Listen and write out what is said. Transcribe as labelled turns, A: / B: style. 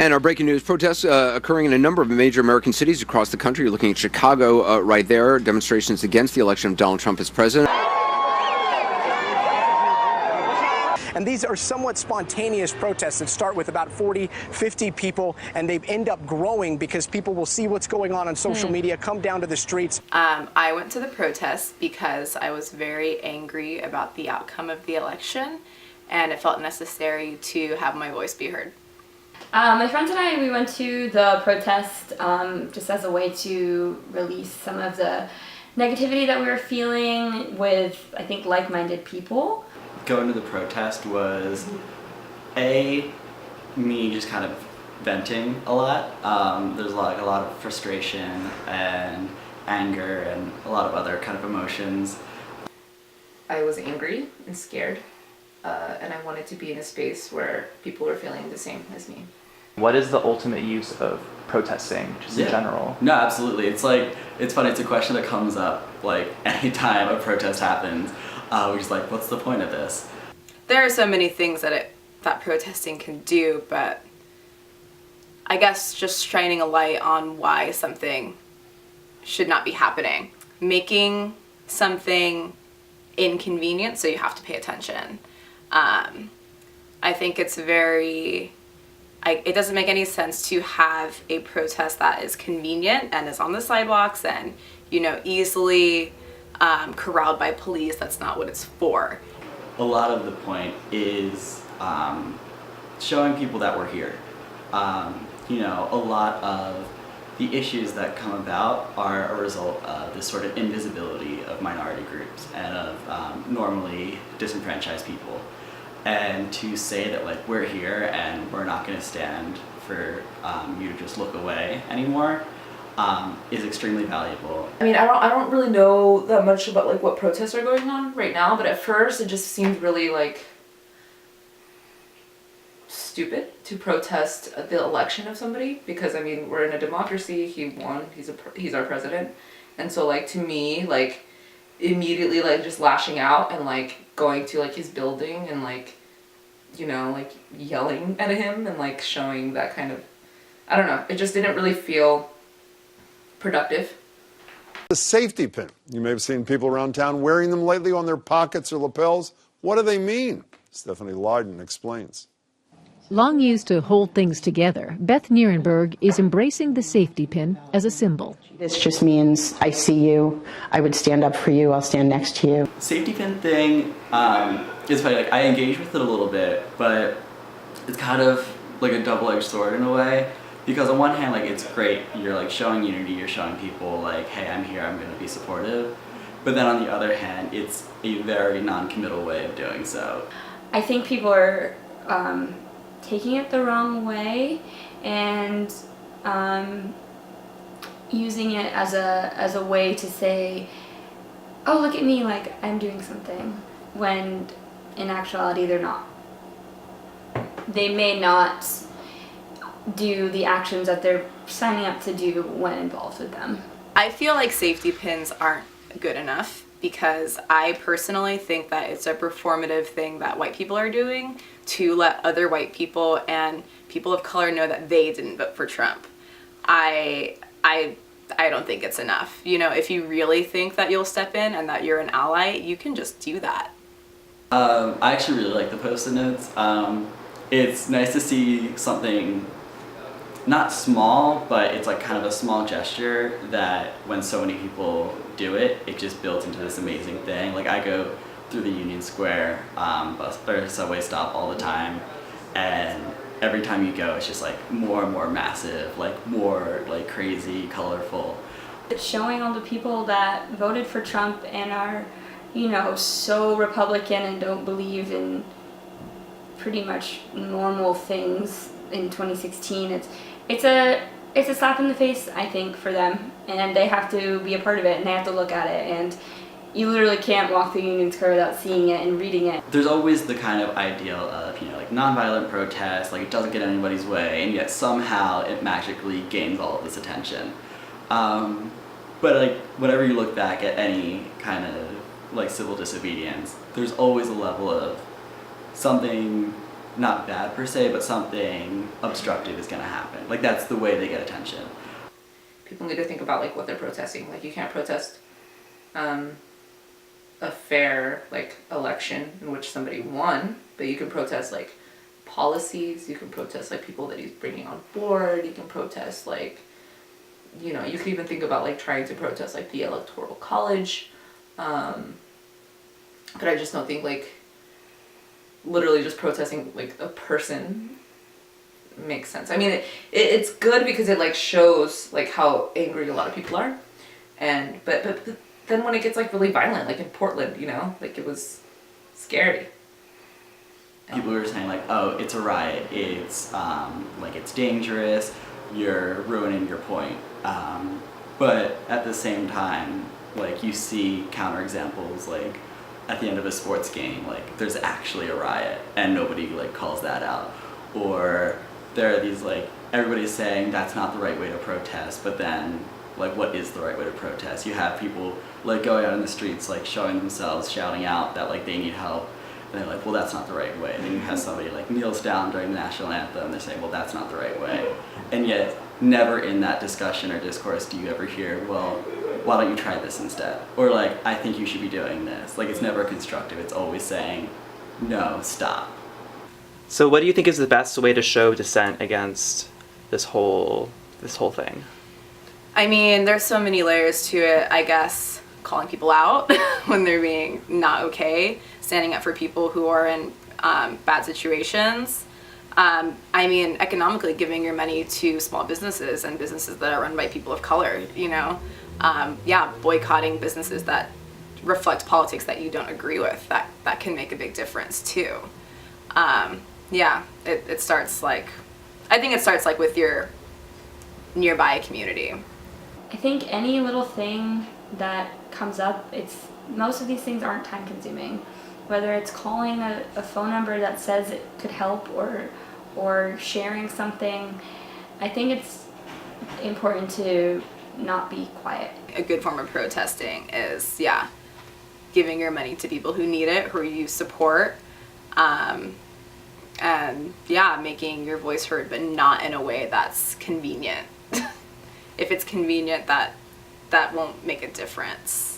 A: And our breaking news, protests occurring in a number of major American cities across the country. You're looking at Chicago right there, demonstrations against the election of Donald Trump as president.
B: And these are somewhat spontaneous protests that start with about 40, 50 people, and they end up growing because people will see what's going on social media, come down to the streets.
C: I went to the protests because I was very angry about the outcome of the election, and it felt necessary to have my voice be heard.
D: My friends and I, we went to the protest just as a way to release some of the negativity that we were feeling with, I think, like-minded people.
E: Going to the protest was, me just kind of venting a lot. There's a lot of frustration and anger and a lot of other kind of emotions.
C: I was angry and scared, and I wanted to be in a space where people were feeling the same as me.
F: What is the ultimate use of protesting, just in general?
E: No, absolutely. It's funny, it's a question that comes up like anytime a protest happens. We're just like, what's the point of this?
C: There are so many things that protesting can do, but I guess just shining a light on why something should not be happening. Making something inconvenient so you have to pay attention. I think it's it doesn't make any sense to have a protest that is convenient and is on the sidewalks and, easily corralled by police. That's not what it's for.
E: A lot of the point is showing people that we're here. A lot of the issues that come about are a result of this sort of invisibility of minority groups and of normally disenfranchised people. And to say that we're here and we're not going to stand for you to just look away anymore is extremely valuable.
G: I mean, I don't really know that much about what protests are going on right now, but at first it just seemed really stupid to protest the election of somebody, because I mean, we're in a democracy. He won. He's our president, and so to me, immediately just lashing out and going to his building and yelling at him and showing that kind of, I don't know, it just didn't really feel productive.
H: The safety pin. You may have seen people around town wearing them lately on their pockets or lapels. What do they mean? Stephanie Larden explains.
I: Long used to hold things together, Beth Nierenberg is embracing the safety pin as a symbol.
J: This just means I see you, I would stand up for you, I'll stand next to you.
E: Safety pin thing is funny. I engage with it a little bit, but it's kind of like a double-edged sword in a way. Because on one hand, it's great, you're showing unity, you're showing people hey, I'm here, I'm gonna be supportive. But then on the other hand, it's a very non-committal way of doing so.
D: I think people are taking it the wrong way and using it as a way to say, oh, look at me, I'm doing something, when in actuality they're not. They may not do the actions that they're signing up to do when involved with them.
C: I feel like safety pins aren't good enough because I personally think that it's a performative thing that white people are doing to let other white people and people of color know that they didn't vote for Trump. I don't think it's enough. If you really think that you'll step in and that you're an ally, you can just do that.
E: I actually really like the Post-it notes. It's nice to see something not small, but it's kind of a small gesture that when so many people do it, it just builds into this amazing thing. I go through the Union Square bus or subway stop all the time, and every time you go, it's just more and more massive, more crazy, colorful.
D: It's showing all the people that voted for Trump and are, so Republican and don't believe in pretty much normal things in 2016. It's a slap in the face, I think, for them, and they have to be a part of it, and they have to look at it, and you literally can't walk through Union Square without seeing it and reading it.
E: There's always the kind of ideal of, nonviolent protest, it doesn't get anybody's way, and yet somehow it magically gains all of this attention. But whenever you look back at any kind of civil disobedience, there's always a level of something not bad per se, but something obstructive is going to happen. Like, that's the way they get attention.
G: People need to think about like what they're protesting. Like, you can't protest a fair like election in which somebody won, but you can protest like policies, you can protest like people that he's bringing on board, you can protest like, you know, you can even think about like trying to protest like the Electoral College, but I just don't think like literally just protesting like a person makes sense. I mean, it's good because it like shows like how angry a lot of people are, and but then when it gets like really violent, like in Portland, you know, like it was scary.
E: People were saying like, oh, it's a riot, it's like it's dangerous, you're ruining your point. But at the same time, like you see counterexamples like at the end of a sports game, like there's actually a riot and nobody like calls that out. Or there are these like, everybody's saying that's not the right way to protest, but then like what is the right way to protest? You have people like going out in the streets like showing themselves, shouting out that like they need help. And they're like, well, that's not the right way. And then you have somebody like kneels down during the national anthem and they're saying, well, that's not the right way. And yet never in that discussion or discourse do you ever hear, well, why don't you try this instead? Or like, I think you should be doing this. Like, it's never constructive. It's always saying, no, stop.
F: So what do you think is the best way to show dissent against this whole thing?
C: I mean, there's so many layers to it, I guess. Calling people out when they're being not okay, standing up for people who are in bad situations. I mean, economically giving your money to small businesses and businesses that are run by people of color, you know. Yeah, boycotting businesses that reflect politics that you don't agree with, that can make a big difference too. Yeah, it starts like, I think it starts like with your nearby community.
D: I think any little thing that comes up, most of these things aren't time consuming. Whether it's calling a phone number that says it could help or sharing something, I think it's important to not be quiet.
C: A good form of protesting is, yeah, giving your money to people who need it, who you support, and yeah, making your voice heard, but not in a way that's convenient. If it's convenient, that won't make a difference.